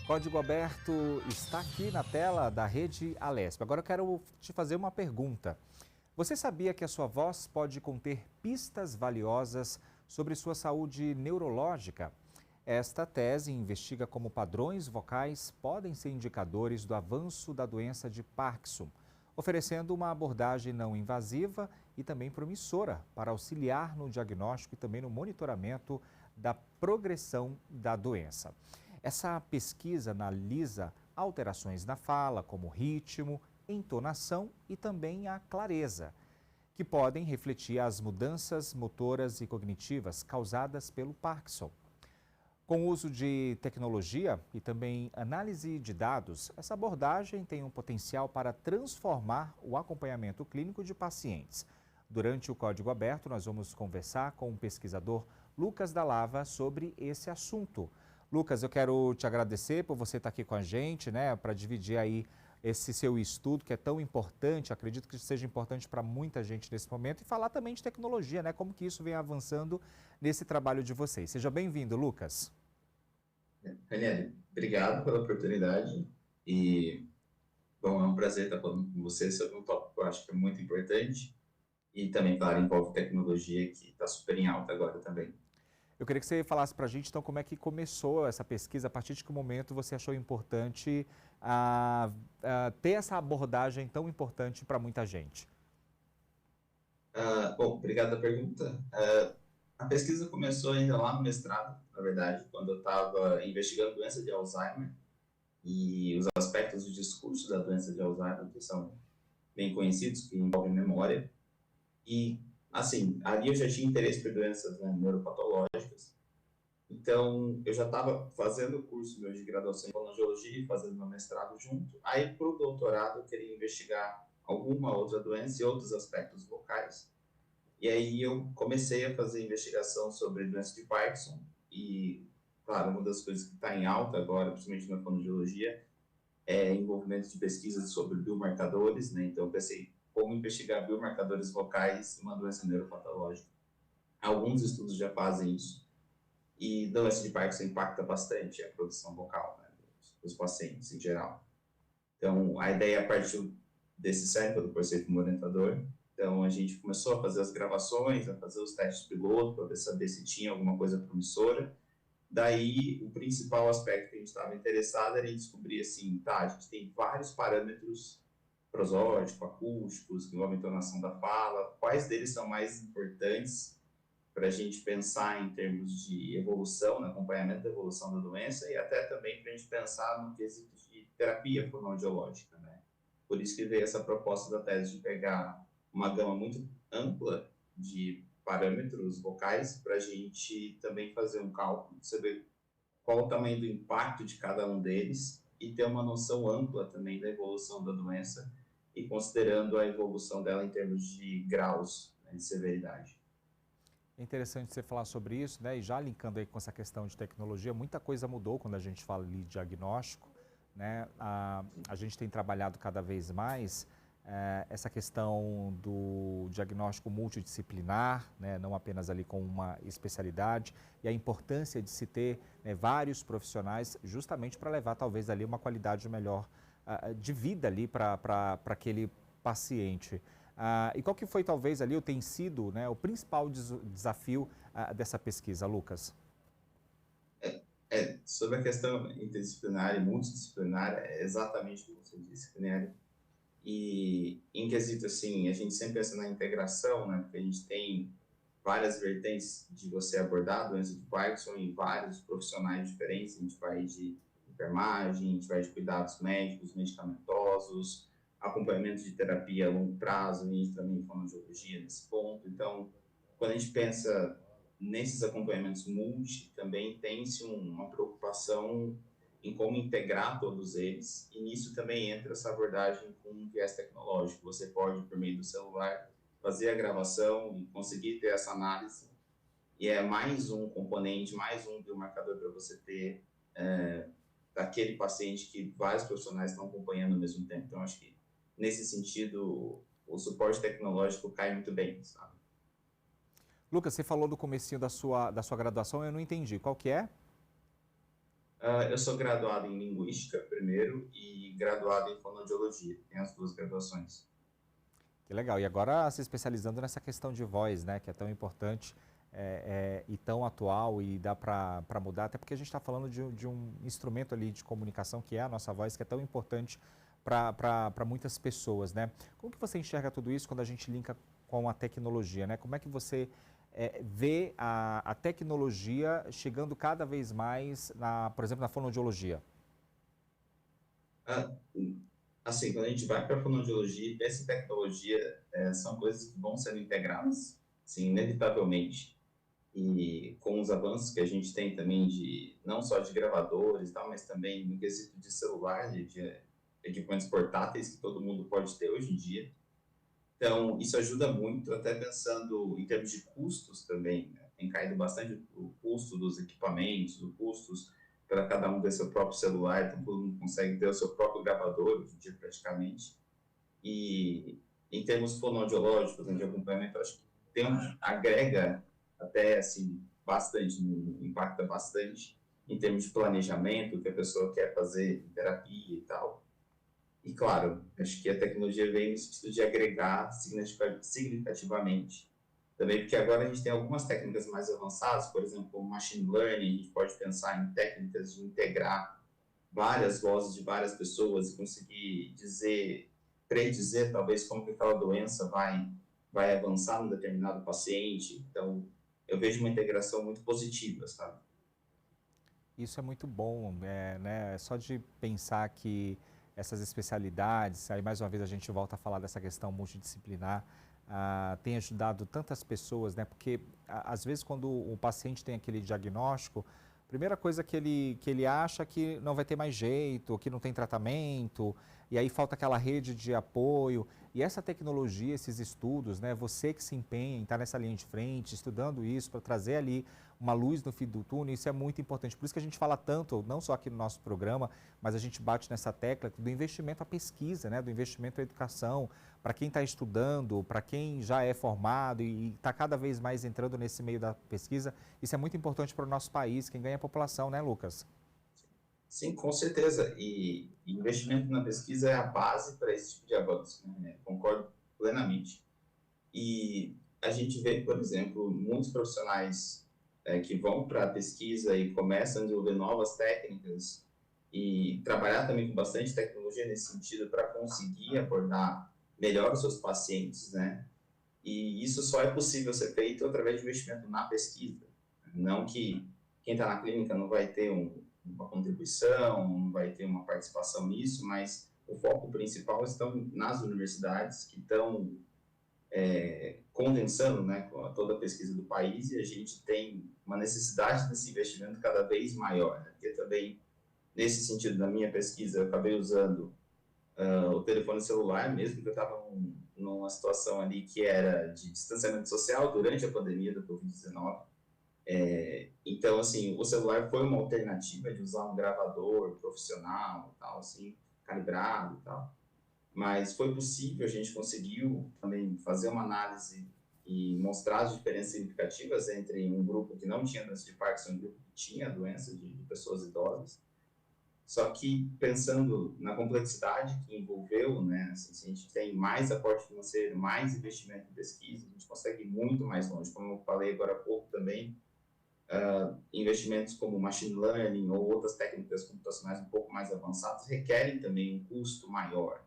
Código Aberto está aqui na tela da Rede Alesp. Agora eu quero te fazer uma pergunta. Você sabia que a sua voz pode conter pistas valiosas sobre sua saúde neurológica? Esta tese investiga como padrões vocais podem ser indicadores do avanço da doença de Parkinson, oferecendo uma abordagem não invasiva e também promissora para auxiliar no diagnóstico e também no monitoramento da progressão da doença. Essa pesquisa analisa alterações na fala, como ritmo, entonação e também a clareza, que podem refletir as mudanças motoras e cognitivas causadas pelo Parkinson. Com o uso de tecnologia e também análise de dados, essa abordagem tem um potencial para transformar o acompanhamento clínico de pacientes. Durante o Código Aberto, nós vamos conversar com o pesquisador Lucas Dallava sobre esse assunto. Lucas, eu quero te agradecer por você estar aqui com a gente, para dividir aí esse seu estudo que é tão importante, acredito que seja importante para muita gente nesse momento, e falar também de tecnologia, como que isso vem avançando nesse trabalho de vocês. Seja bem-vindo, Lucas. Ranieri, obrigado pela oportunidade e, bom, é um prazer estar falando com você sobre um tópico que eu acho que é muito importante e também, claro, envolve tecnologia que está super em alta agora também. Eu queria que você falasse para a gente, então, como é que começou essa pesquisa, a partir de que momento você achou importante ter essa abordagem tão importante para muita gente? Bom, obrigado pela pergunta. A pesquisa começou ainda lá no mestrado, na verdade, quando eu estava investigando doença de Alzheimer e os aspectos do discurso da doença de Alzheimer, que são bem conhecidos, que envolvem memória. E, assim, ali eu já tinha interesse por doenças neuropatológicas. Então, eu já estava fazendo o curso meu de graduação em fonoaudiologia e fazendo meu mestrado junto. Aí, para o doutorado, eu queria investigar alguma outra doença e outros aspectos vocais. E aí eu comecei a fazer investigação sobre doença de Parkinson. E, claro, uma das coisas que está em alta agora, principalmente na fonoaudiologia, é envolvimento de pesquisas sobre biomarcadores, Então, eu pensei como investigar biomarcadores vocais em uma doença neuropatológica. Alguns estudos já fazem isso. E doença de Parkinson impacta bastante a produção vocal, dos pacientes em geral. Então, a ideia partiu desse cérebro, do conceito orientador. Então, a gente começou a fazer as gravações, a fazer os testes piloto, para saber se tinha alguma coisa promissora. Daí, o principal aspecto que a gente estava interessado era em descobrir, assim, a gente tem vários parâmetros prosódicos, acústicos, que envolvem a entonação da fala, quais deles são mais importantes para a gente pensar em termos de evolução, no acompanhamento da evolução da doença e até também para a gente pensar no quesito de terapia fonoaudiológica, Por isso que veio essa proposta da tese de pegar uma gama muito ampla de parâmetros vocais para a gente também fazer um cálculo, saber qual o tamanho do impacto de cada um deles e ter uma noção ampla também da evolução da doença e considerando a evolução dela em termos de graus, de severidade. É interessante você falar sobre isso, e já linkando aí com essa questão de tecnologia, muita coisa mudou quando a gente fala ali de diagnóstico, A gente tem trabalhado cada vez mais essa questão do diagnóstico multidisciplinar, não apenas ali com uma especialidade, e a importância de se ter vários profissionais justamente para levar talvez ali uma qualidade melhor de vida ali para aquele paciente. E qual que foi talvez ali, ou tem sido, o principal desafio dessa pesquisa, Lucas? Sobre a questão interdisciplinar e multidisciplinar, é exatamente o que você disse, Ranieri. E em quesito, assim, a gente sempre pensa na integração, Porque a gente tem várias vertentes de você abordar a doença de Parkinson em vários profissionais diferentes. A gente vai de enfermagem, a gente vai de cuidados médicos, medicamentosos, acompanhamento de terapia a longo prazo, a gente também fonoaudiologia nesse ponto. Então, quando a gente pensa nesses acompanhamentos multi, também tem-se uma preocupação em como integrar todos eles, e nisso também entra essa abordagem com um viés tecnológico. Você pode, por meio do celular, fazer a gravação e conseguir ter essa análise, e é mais um componente, mais um biomarcador para você ter daquele paciente que vários profissionais estão acompanhando ao mesmo tempo. Então, acho que, nesse sentido, o suporte tecnológico cai muito bem, sabe? Lucas, você falou do comecinho da sua graduação, eu não entendi. Qual que é? Eu sou graduado em Linguística, primeiro, e graduado em Fonoaudiologia. Tenho as duas graduações. Que legal. E agora se especializando nessa questão de voz, né, que é tão importante e tão atual e dá para mudar, até porque a gente está falando de um instrumento ali de comunicação que é a nossa voz, que é tão importante para muitas pessoas, né? Como que você enxerga tudo isso quando a gente linka com a tecnologia, né? Como é que você vê a tecnologia chegando cada vez mais, por exemplo, na fonoaudiologia? Ah, assim, quando a gente vai para a fonoaudiologia, essa tecnologia são coisas que vão sendo integradas, assim, inevitavelmente. E com os avanços que a gente tem também de não só de gravadores e tal, mas também no quesito de celular, de equipamentos portáteis que todo mundo pode ter hoje em dia. Então, isso ajuda muito, até pensando em termos de custos também, né? Tem caído bastante o custo dos equipamentos, os custos para cada um ter seu próprio celular, então todo mundo consegue ter o seu próprio gravador hoje em dia praticamente. E em termos fonoaudiológicos, né, de acompanhamento, eu acho que agrega até assim bastante, impacta bastante em termos de planejamento que a pessoa quer fazer em terapia e tal. E claro, acho que a tecnologia veio no sentido de agregar significativamente. Também porque agora a gente tem algumas técnicas mais avançadas, por exemplo, como machine learning, a gente pode pensar em técnicas de integrar várias vozes de várias pessoas e conseguir predizer talvez como que aquela doença vai avançar num determinado paciente. Então, eu vejo uma integração muito positiva, sabe? Isso é muito bom, né? Só de pensar que essas especialidades, aí mais uma vez a gente volta a falar dessa questão multidisciplinar, tem ajudado tantas pessoas, né? Porque às vezes quando o paciente tem aquele diagnóstico, a primeira coisa que ele acha que não vai ter mais jeito, que não tem tratamento, e aí falta aquela rede de apoio. E essa tecnologia, esses estudos, né? Você que se empenha em estar nessa linha de frente, estudando isso para trazer ali uma luz no fim do túnel, isso é muito importante. Por isso que a gente fala tanto, não só aqui no nosso programa, mas a gente bate nessa tecla do investimento à pesquisa, né? Do investimento à educação, para quem está estudando, para quem já é formado e está cada vez mais entrando nesse meio da pesquisa, isso é muito importante para o nosso país, quem ganha é a população, né, Lucas? Sim, com certeza. E investimento na pesquisa é a base para esse tipo de avanço, né? Concordo plenamente. E a gente vê, por exemplo, muitos profissionais que vão para a pesquisa e começam a desenvolver novas técnicas e trabalhar também com bastante tecnologia nesse sentido para conseguir abordar melhor os seus pacientes, né? E isso só é possível ser feito através de investimento na pesquisa. Não que quem está na clínica não vai ter uma contribuição, não vai ter uma participação nisso, mas o foco principal estão nas universidades que estão condensando, né, toda a pesquisa do país, e a gente tem uma necessidade desse investimento cada vez maior, né? Porque também, nesse sentido, na minha pesquisa, eu acabei usando o telefone celular, mesmo que eu estava numa situação ali que era de distanciamento social durante a pandemia da Covid-19. Então, assim, o celular foi uma alternativa de usar um gravador profissional, tal, assim, calibrado e tal, mas foi possível, a gente conseguiu também fazer uma análise e mostrar as diferenças significativas entre um grupo que não tinha doença de Parkinson e um grupo que tinha doença de pessoas idosas. Só que pensando na complexidade que envolveu, né, assim, se a gente tem mais aporte financeiro, mais investimento em pesquisa, a gente consegue ir muito mais longe. Como eu falei agora há pouco também, investimentos como machine learning ou outras técnicas computacionais um pouco mais avançadas requerem também um custo maior.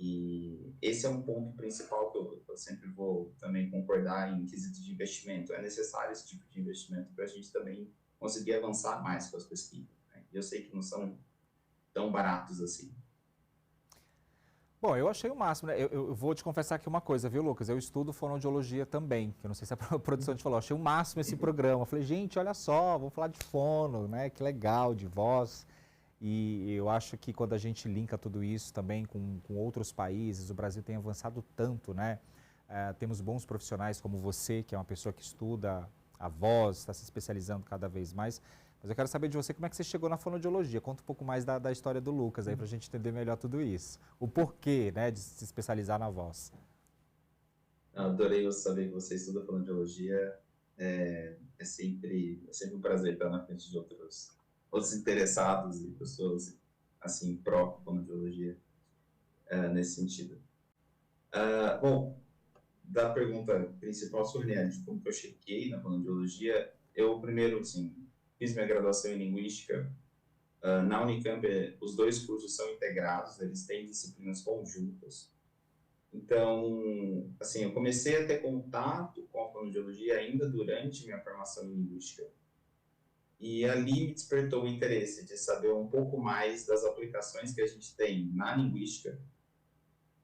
E esse é um ponto principal que eu sempre vou também concordar em quesito de investimento. É necessário esse tipo de investimento para a gente também conseguir avançar mais com as pesquisas, né? Eu sei que não são tão baratos assim. Bom, eu achei o máximo, né? Eu vou te confessar aqui uma coisa, viu, Lucas? Eu estudo fonoaudiologia também, que eu não sei se a produção te falou. Eu achei o máximo esse programa. Eu falei, gente, olha só, vamos falar de fono, né? Que legal, de voz. E eu acho que quando a gente linka tudo isso também com outros países, o Brasil tem avançado tanto, né? Temos bons profissionais como você, que é uma pessoa que estuda a voz, está se especializando cada vez mais. Mas eu quero saber de você como é que você chegou na fonoaudiologia. Conta um pouco mais da história do Lucas aí para a gente entender melhor tudo isso. O porquê, né, de se especializar na voz. Adorei saber que você estuda fonoaudiologia. É sempre um prazer estar na frente de outros. outros interessados e pessoas, assim, pró-fonoaudiologia nesse sentido. Bom, da pergunta principal sobre, né, de como que eu cheguei na fonoaudiologia, eu primeiro, assim, fiz minha graduação em linguística. Na Unicamp, os dois cursos são integrados, eles têm disciplinas conjuntas. Então, assim, eu comecei a ter contato com a fonoaudiologia ainda durante minha formação em linguística. E ali me despertou o interesse de saber um pouco mais das aplicações que a gente tem na linguística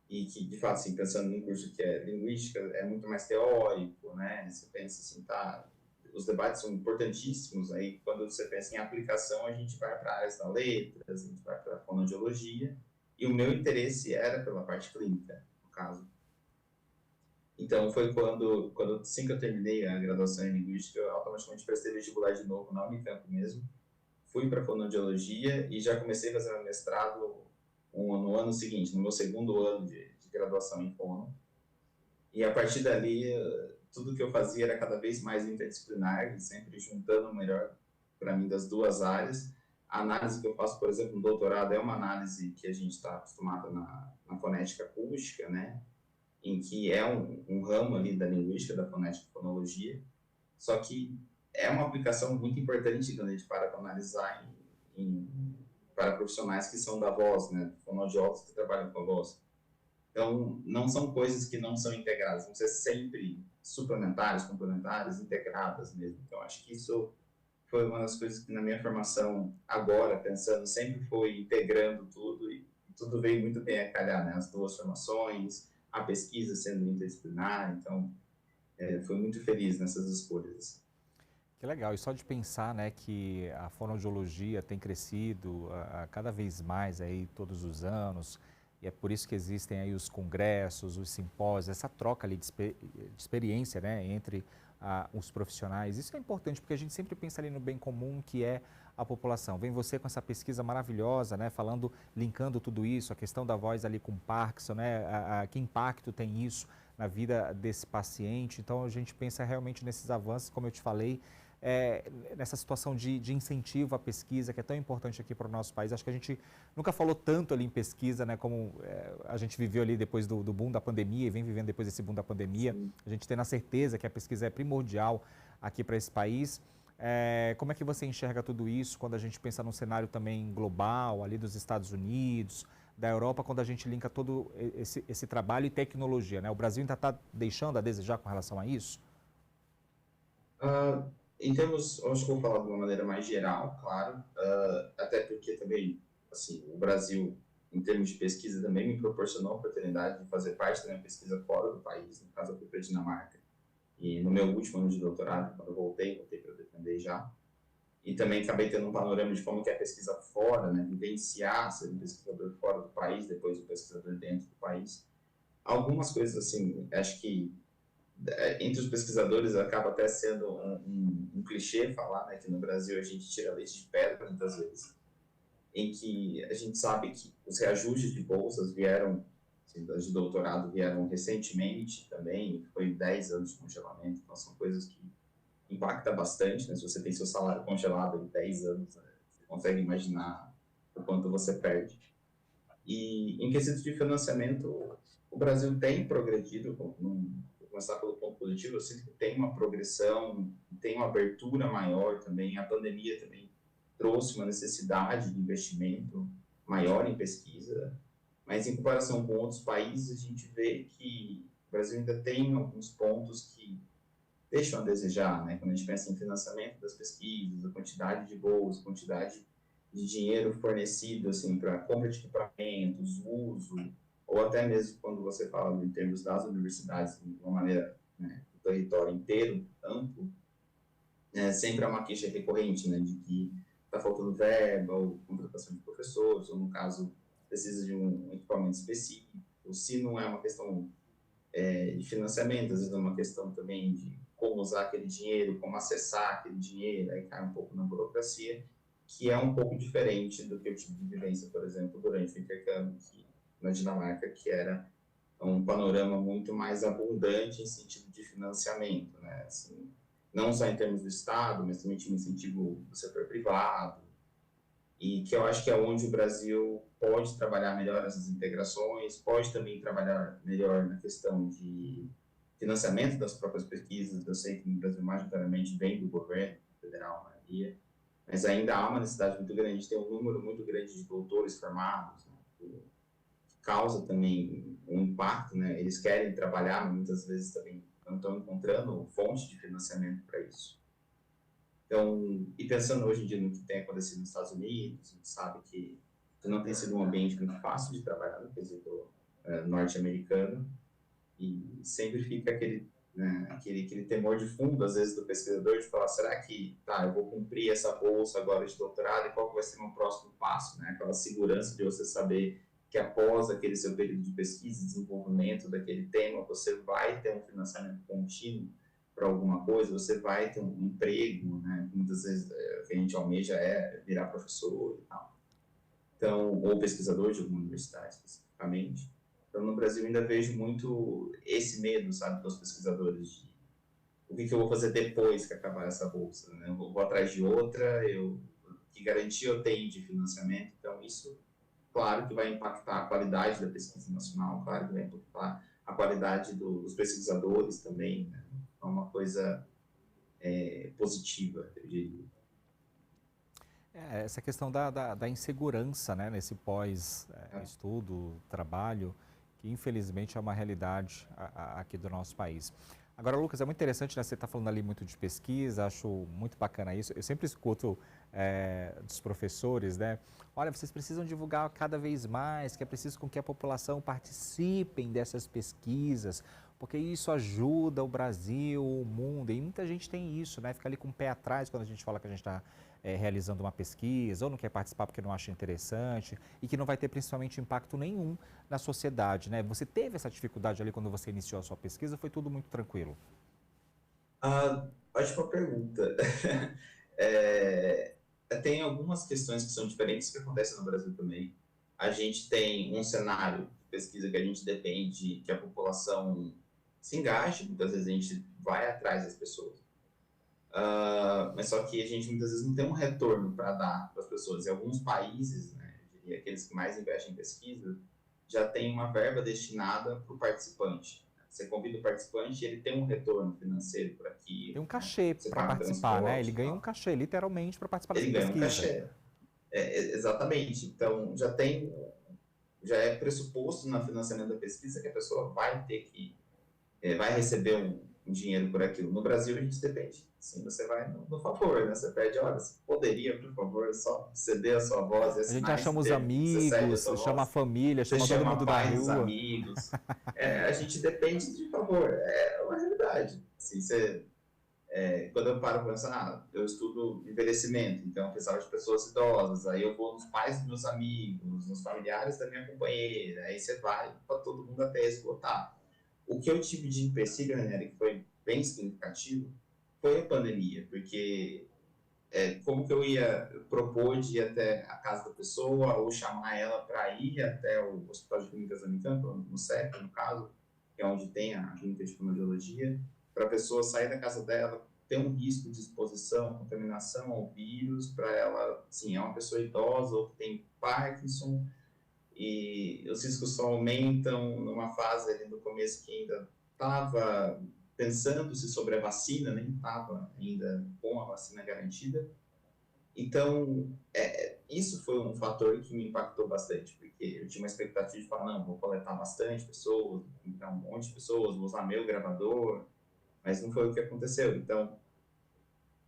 e que, de fato, assim, pensando num curso que é linguística, é muito mais teórico, né? Você pensa assim, tá, os debates são importantíssimos, aí quando você pensa em aplicação, a gente vai para áreas da letras, a gente vai para a fonoaudiologia, e o meu interesse era pela parte clínica, no caso. Então, foi quando assim que eu terminei a graduação em linguística, eu automaticamente prestei vestibular de novo na Unicamp mesmo, fui para fonoaudiologia e já comecei a fazer meu mestrado no ano seguinte, no meu segundo ano de graduação em fono. E a partir dali, tudo que eu fazia era cada vez mais interdisciplinar, sempre juntando o melhor para mim das duas áreas. A análise que eu faço, por exemplo, no doutorado é uma análise que a gente está acostumado na fonética acústica, né? Em que é um ramo ali da linguística, da fonética e fonologia, só que é uma aplicação muito importante quando a gente para analisar para profissionais que são da voz, né? Fonoaudiólogos que trabalham com a voz. Então, não são coisas que não são integradas, vão ser sempre suplementares, complementares, integradas mesmo. Então, acho que isso foi uma das coisas que na minha formação, agora, pensando, sempre foi integrando tudo e tudo veio muito bem a calhar, né? As duas formações, a pesquisa sendo interdisciplinar, então, fui muito feliz nessas escolhas. Que legal, e só de pensar, né, que a fonoaudiologia tem crescido a cada vez mais aí todos os anos, e é por isso que existem aí os congressos, os simpósios, essa troca ali de experiência, né, entre os profissionais. Isso é importante porque a gente sempre pensa ali no bem comum que é a população. Vem você com essa pesquisa maravilhosa, né, falando, linkando tudo isso, a questão da voz ali com Parkinson, né, que impacto tem isso na vida desse paciente. Então a gente pensa realmente nesses avanços, como eu te falei, nessa situação de incentivo à pesquisa, que é tão importante aqui para o nosso país. Acho que a gente nunca falou tanto ali em pesquisa, né, como a gente viveu ali depois do boom da pandemia e vem vivendo depois desse boom da pandemia. Sim. A gente tem a certeza que a pesquisa é primordial aqui para esse país. Como é que você enxerga tudo isso quando a gente pensa num cenário também global, ali dos Estados Unidos, da Europa, quando a gente linka todo esse trabalho e tecnologia, né? O Brasil ainda está deixando a desejar com relação a isso? Em termos, acho que vou falar de uma maneira mais geral, claro, até porque também, assim, o Brasil, em termos de pesquisa, também me proporcionou a oportunidade de fazer parte da minha pesquisa fora do país, no caso eu fui para a Dinamarca, e no meu último ano de doutorado, quando eu voltei para defender já, e também acabei tendo um panorama de como que é a pesquisa fora, né, vivenciar ser um pesquisador fora do país, depois um pesquisador dentro do país. Algumas coisas, assim, acho que entre os pesquisadores acaba até sendo um clichê falar, né, que no Brasil a gente tira leite de pedra muitas vezes, em que a gente sabe que os reajustes de bolsas vieram, assim, de doutorado vieram recentemente também, foi 10 anos de congelamento, então são coisas que impactam bastante, né, se você tem seu salário congelado em 10 anos, né, você consegue imaginar o quanto você perde. E em quesito de financiamento, o Brasil tem progredido, vou começar pelo ponto positivo, eu sinto que tem uma progressão, tem uma abertura maior também, a pandemia também trouxe uma necessidade de investimento maior em pesquisa, mas em comparação com outros países, a gente vê que o Brasil ainda tem alguns pontos que deixam a desejar, né? Quando a gente pensa em financiamento das pesquisas, a quantidade de bolsas, a quantidade de dinheiro fornecido assim, para compra de equipamentos, uso, ou até mesmo quando você fala em termos das universidades, de uma maneira, né, do território inteiro, amplo, sempre é uma queixa recorrente, né, de que está faltando verba, ou contratação de professores, ou no caso, precisa de um equipamento específico, se não é uma questão de financiamento, às vezes é uma questão também de como usar aquele dinheiro, como acessar aquele dinheiro, aí cai um pouco na burocracia, que é um pouco diferente do que eu tive de vivência, por exemplo, durante o intercâmbio na Dinamarca, que era um panorama muito mais abundante em sentido de financiamento, né? Assim, não só em termos do Estado, mas também tinha incentivo do setor privado. e que eu acho que é onde o Brasil pode trabalhar melhor essas integrações, pode também trabalhar melhor na questão de financiamento das próprias pesquisas. Eu sei que no Brasil majoritariamente vem do governo federal, a maioria, mas ainda há uma necessidade muito grande de ter um número muito grande de doutores formados, né, que causa também um impacto, né? Eles querem trabalhar, mas muitas vezes também não estão encontrando fonte de financiamento para isso. Então, e pensando hoje em dia no que tem acontecido nos Estados Unidos, a gente sabe que não tem sido um ambiente muito fácil de trabalhar no quesito norte-americano, e sempre fica aquele, né, aquele temor de fundo, às vezes, do pesquisador, de falar, será que, tá, eu vou cumprir essa bolsa agora de doutorado, e qual que vai ser o meu próximo passo, né? Aquela segurança de você saber que após aquele seu período de pesquisa e desenvolvimento daquele tema, você vai ter um financiamento contínuo para alguma coisa, você vai ter um emprego, né? Muitas vezes o que a gente almeja é virar professor e tal. Então, ou pesquisador de alguma universidade especificamente. Então, no Brasil, ainda vejo muito esse medo, sabe, dos pesquisadores de o que eu vou fazer depois que acabar essa bolsa, né? Eu vou atrás de outra, que garantia eu tenho de financiamento. Então, isso, claro que vai impactar a qualidade da pesquisa nacional, claro que vai impactar a qualidade dos pesquisadores também, né? É uma coisa positiva, eu diria. Essa questão da insegurança, né, nesse pós-estudo, trabalho, que infelizmente é uma realidade aqui do nosso país. Agora, Lucas, é muito interessante, né, você está falando ali muito de pesquisa, acho muito bacana isso. Eu sempre escuto dos professores, né, olha, vocês precisam divulgar cada vez mais, que é preciso com que a população participem dessas pesquisas, porque isso ajuda o Brasil, o mundo, e muita gente tem isso, né, fica ali com o pé atrás quando a gente fala que a gente está realizando uma pesquisa, ou não quer participar porque não acha interessante, e que não vai ter principalmente impacto nenhum na sociedade, né? Você teve essa dificuldade ali quando você iniciou a sua pesquisa, ou foi tudo muito tranquilo? Ótima pergunta. É, tem algumas questões que são diferentes que acontecem no Brasil também. A gente tem um cenário de pesquisa que a gente depende que a população se engaje, muitas vezes a gente vai atrás das pessoas. Mas só que a gente muitas vezes não tem um retorno para dar para as pessoas. Em alguns países, né, eu diria aqueles que mais investem em pesquisa, já tem uma verba destinada para o participante. Você convida o participante e ele tem um retorno financeiro por Tem um aquilo, né? cachê Você para paga participar, né? Ele transporte e ganha um tal. cachê, literalmente, para participar dessa Ele ganha um pesquisa. cachê. Exatamente. Então, já é pressuposto no financiamento da pesquisa que a pessoa vai ter que vai receber um dinheiro por aquilo. No Brasil, a gente depende. Sim, você vai no favor, né? Você pede, olha, você poderia, por favor, só ceder a sua voz e A gente já assinar chama esse os termo que você cede a amigos, sua chama a voz. família, Você chama todo chama mundo da pais, rua. amigos. A gente depende de favor. É uma realidade. Assim, quando eu paro para pensar, eu estudo envelhecimento, então eu precisava de pessoas idosas, aí eu vou nos pais dos meus amigos, nos familiares da minha companheira, aí você vai para todo mundo até esgotar. O que eu tive de empecilho, né, que foi bem significativo, foi a pandemia, porque como que eu ia propor de ir até a casa da pessoa ou chamar ela para ir até o Hospital de Clínicas da Unicamp, no CEP, no caso, que é onde tem a clínica de fonoaudiologia, para a pessoa sair da casa dela, ter um risco de exposição, contaminação ao vírus, para ela, sim, é uma pessoa idosa ou que tem Parkinson, e os riscos só aumentam numa fase ali no começo que ainda estava pensando-se sobre a vacina, nem estava ainda com a vacina garantida. Então, isso foi um fator que me impactou bastante, porque eu tinha uma expectativa de falar, não, vou coletar bastante pessoas, vou encontrar um monte de pessoas, vou usar meu gravador, mas não foi o que aconteceu. Então,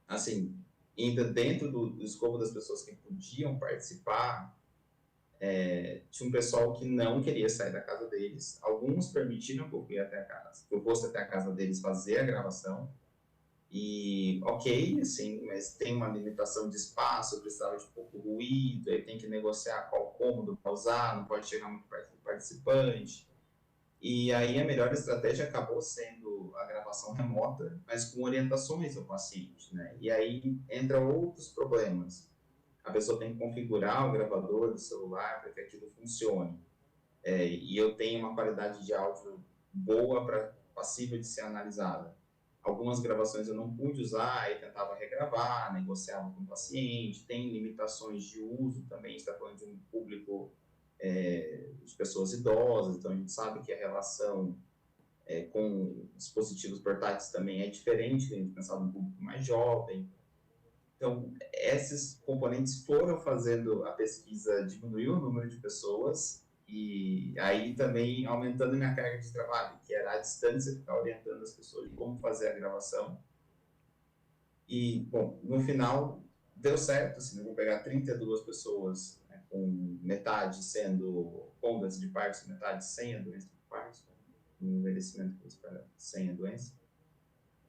assim, ainda dentro do escopo das pessoas que podiam participar, tinha um pessoal que não queria sair da casa deles. Alguns permitiram que eu fui até a casa, que eu fosse até a casa deles fazer a gravação. E ok, assim, mas tem uma limitação de espaço, eu precisava de pouco ruído, aí tem que negociar qual cômodo para usar, não pode chegar muito perto do participante. E aí a melhor estratégia acabou sendo a gravação remota, mas com orientações ao paciente, né? E aí entra outros problemas. A pessoa tem que configurar o gravador do celular para que aquilo funcione. E eu tenho uma qualidade de áudio boa para passível de ser analisada. algumas gravações eu não pude usar, e tentava regravar, negociava com o paciente, tem limitações de uso também, está falando de um público de pessoas idosas, então a gente sabe que a relação com dispositivos portáteis também é diferente, a gente pensava no público mais jovem. Então, esses componentes foram fazendo a pesquisa diminuir o número de pessoas e aí também aumentando a minha carga de trabalho, que era a distância, ficar orientando as pessoas de como fazer a gravação. E, bom, no final deu certo, assim, eu vou pegar 32 pessoas, né, com metade sendo com doença de Parkinson, metade sem a doença de Parkinson, um envelhecimento que espera sem a doença,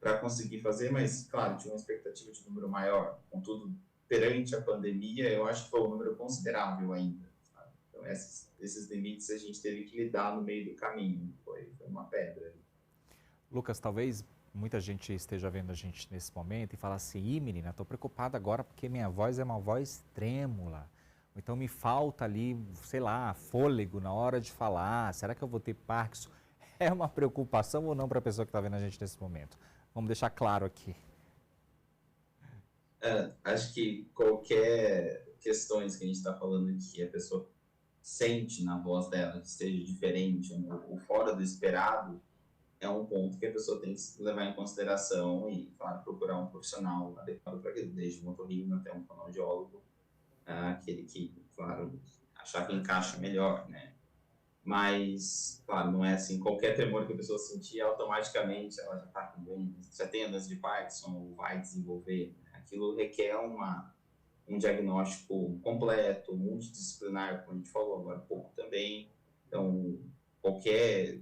para conseguir fazer, mas, claro, tinha uma expectativa de número maior. Contudo, perante a pandemia, eu acho que foi um número considerável ainda. Sabe? Então, esses limites a gente teve que lidar no meio do caminho. Foi uma pedra. Lucas, talvez muita gente esteja vendo a gente nesse momento e fala assim, menina, estou preocupada agora porque minha voz é uma voz trêmula. Então me falta ali, sei lá, fôlego na hora de falar. Será que eu vou ter Parkinson? É uma preocupação ou não para a pessoa que está vendo a gente nesse momento? Vamos deixar claro aqui. Acho que qualquer questões que a gente está falando que a pessoa sente na voz dela que esteja diferente ou fora do esperado, é um ponto que a pessoa tem que levar em consideração e, claro, procurar um profissional adequado para aquilo, desde um otorrino até um fonoaudiólogo, aquele que, claro, achar que encaixa melhor, né? Mas, claro, não é assim, qualquer tremor que a pessoa sentir, automaticamente ela já está com doença, já tem a doença de Parkinson ou vai desenvolver. Aquilo requer um diagnóstico completo, multidisciplinar, como a gente falou agora há pouco também. Então, qualquer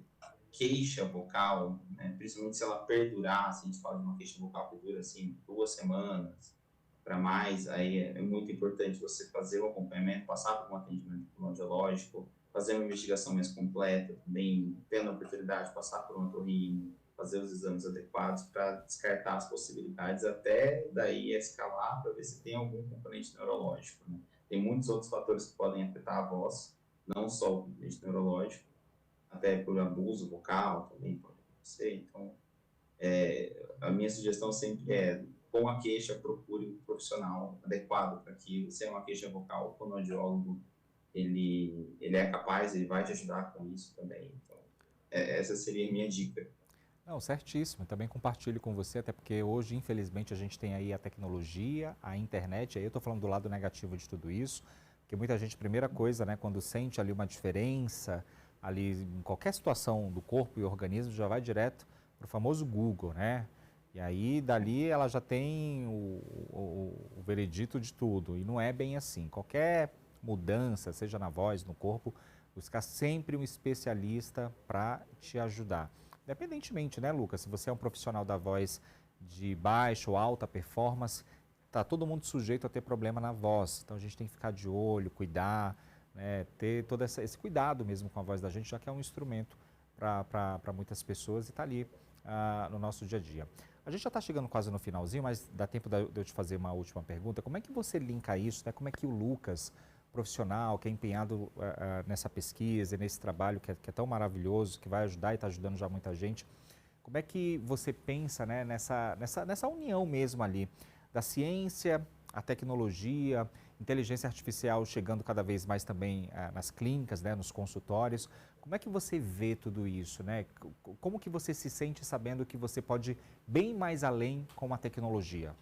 queixa vocal, né, principalmente se ela perdurar, se a gente fala de uma queixa vocal que dura assim 2 semanas para mais, aí é muito importante você fazer o acompanhamento, passar por um atendimento fonoaudiológico, fazer uma investigação mais completa, também tendo a oportunidade de passar por um otorrino, fazer os exames adequados para descartar as possibilidades, até daí escalar para ver se tem algum componente neurológico. Né? Tem muitos outros fatores que podem afetar a voz, não só o componente neurológico, até por abuso vocal também pode acontecer. Então, a minha sugestão sempre é, com a queixa, procure um profissional adequado para aquilo. Se é uma queixa vocal, o fonoaudiólogo, ele é capaz, ele vai te ajudar com isso também. Então, essa seria a minha dica. Não, certíssimo. Também compartilho com você, até porque hoje, infelizmente, a gente tem aí a tecnologia, a internet, aí eu estou falando do lado negativo de tudo isso, porque muita gente, primeira coisa, né, quando sente ali uma diferença, ali em qualquer situação do corpo e organismo, já vai direto para o famoso Google, né? E aí, dali, ela já tem o veredito de tudo, e não é bem assim. Qualquer mudança, seja na voz, no corpo, buscar sempre um especialista para te ajudar. Independentemente, né, Lucas, se você é um profissional da voz de baixa ou alta performance, tá todo mundo sujeito a ter problema na voz. Então a gente tem que ficar de olho, cuidar, né, ter todo esse cuidado mesmo com a voz da gente, já que é um instrumento para muitas pessoas e está ali no nosso dia a dia. A gente já está chegando quase no finalzinho, mas dá tempo de eu te fazer uma última pergunta. Como é que você linka isso, né? Como é que o Lucas, profissional, que é empenhado nessa pesquisa, nesse trabalho que é tão maravilhoso, que vai ajudar e está ajudando já muita gente, como é que você pensa, né, nessa união mesmo ali, da ciência, a tecnologia, inteligência artificial chegando cada vez mais também nas clínicas, né, nos consultórios. Como é que você vê tudo isso, né? Como que você se sente sabendo que você pode ir bem mais além com a tecnologia?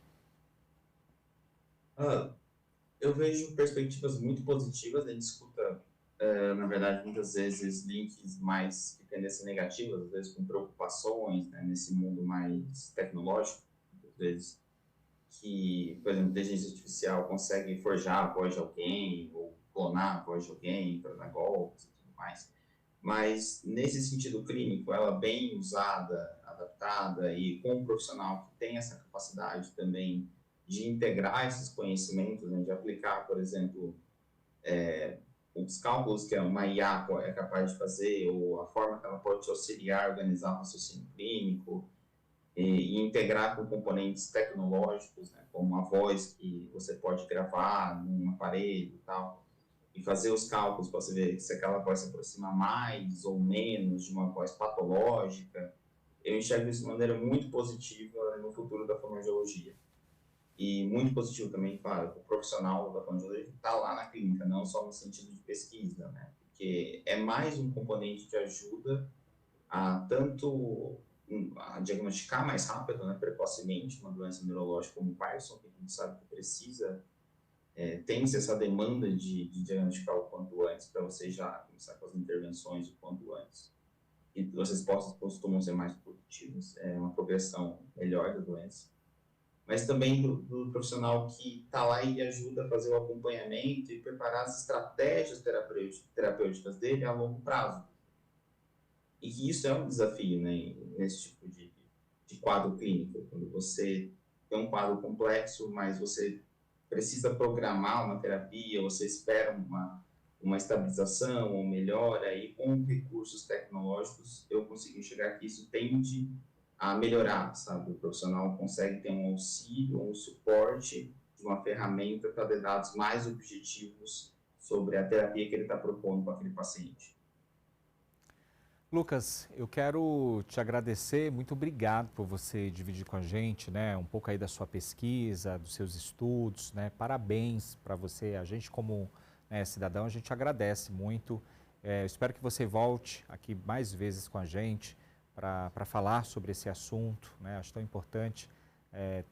Eu vejo perspectivas muito positivas, a gente escuta, na verdade, muitas vezes links mais de tendência negativa, às vezes com preocupações, né, nesse mundo mais tecnológico, às vezes que, por exemplo, a inteligência artificial consegue forjar a voz de alguém ou clonar a voz de alguém para dar golpes e tudo mais. Mas, nesse sentido clínico, ela bem usada, adaptada e com um profissional que tem essa capacidade também de integrar esses conhecimentos, né, de aplicar, por exemplo, os cálculos que uma IA é capaz de fazer, ou a forma que ela pode te auxiliar a organizar o raciocínio clínico, e integrar com componentes tecnológicos, né, como a voz que você pode gravar num aparelho e tal, e fazer os cálculos para você ver se aquela voz se aproxima mais ou menos de uma voz patológica. eu enxergo isso de maneira muito positiva no futuro da fonoaudiologia. E muito positivo também, claro, o profissional da fonoaudiologia que está lá na clínica, não só no sentido de pesquisa, né? Porque é mais um componente de ajuda a tanto a diagnosticar mais rápido, né, precocemente, uma doença neurológica como o Parkinson, que a gente sabe que precisa, tem-se essa demanda de diagnosticar o quanto antes, para você já começar com as intervenções o quanto antes. E as respostas costumam ser mais produtivas, é uma progressão melhor da doença. Mas também do profissional que está lá e ajuda a fazer o acompanhamento e preparar as estratégias terapêuticas dele a longo prazo. E que isso é um desafio, né, nesse tipo de quadro clínico, quando você tem um quadro complexo, mas você precisa programar uma terapia, você espera uma estabilização ou melhora, e com recursos tecnológicos eu consigo enxergar que isso tende a melhorar, sabe? O profissional consegue ter um auxílio, um suporte de uma ferramenta para ter dados mais objetivos sobre a terapia que ele está propondo para aquele paciente. Lucas, eu quero te agradecer, muito obrigado por você dividir com a gente, né, um pouco aí da sua pesquisa, dos seus estudos, né, parabéns para você, a gente como, né, cidadão, a gente agradece muito, espero que você volte aqui mais vezes com a gente para falar sobre esse assunto, né, acho tão importante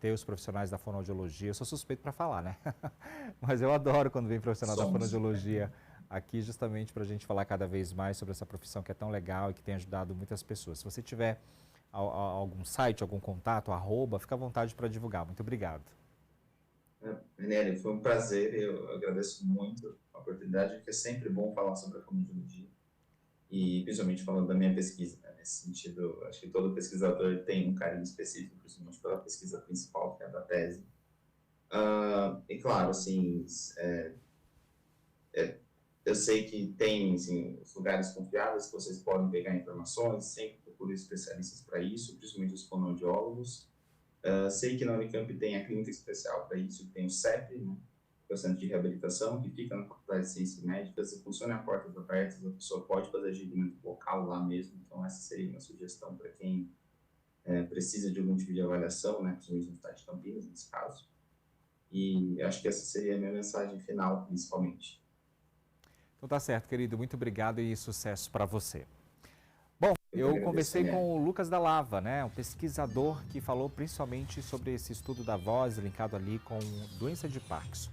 ter os profissionais da fonoaudiologia, eu sou suspeito para falar, né, mas eu adoro quando vem profissional da Somos, fonoaudiologia aqui justamente para a gente falar cada vez mais sobre essa profissão que é tão legal e que tem ajudado muitas pessoas. Se você tiver algum site, algum contato, arroba, fica à vontade para divulgar. Muito obrigado. Nelly, foi um prazer, eu agradeço muito a oportunidade, porque é sempre bom falar sobre a fonoaudiologia, e principalmente falando da minha pesquisa, né? Nesse sentido, acho que todo pesquisador tem um carinho específico, principalmente pela pesquisa principal, que é a da tese. E claro, assim, eu sei que tem assim, os lugares confiáveis que vocês podem pegar informações, sempre procuro especialistas para isso, principalmente os fonoaudiólogos. Sei que na Unicamp tem a clínica especial para isso, tem o CEP, né, que é o Centro de Reabilitação, que fica na Faculdade de Ciências Médicas, e funciona a portas abertas, a pessoa pode fazer atendimento local lá mesmo, então essa seria uma sugestão para quem precisa de algum tipo de avaliação, né, principalmente no estado de Campinas, nesse caso. E acho que essa seria a minha mensagem final, principalmente. Então tá certo, querido. Muito obrigado e sucesso para você. Bom, Eu que eu agradeço, conversei Daniel. com o Lucas Dallava, né, um pesquisador que falou principalmente sobre esse estudo da voz linkado ali com doença de Parkinson.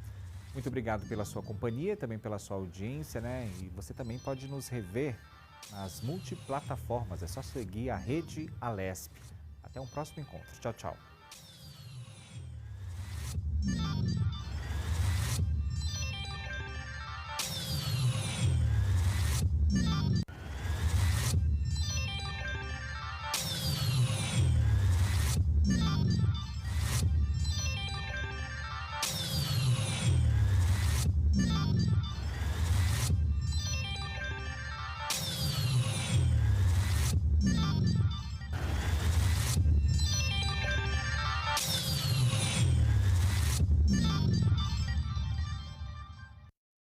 Muito obrigado pela sua companhia, também pela sua audiência, né? E você também pode nos rever nas multiplataformas. É só seguir a Rede Alesp. Até um próximo encontro. Tchau, tchau.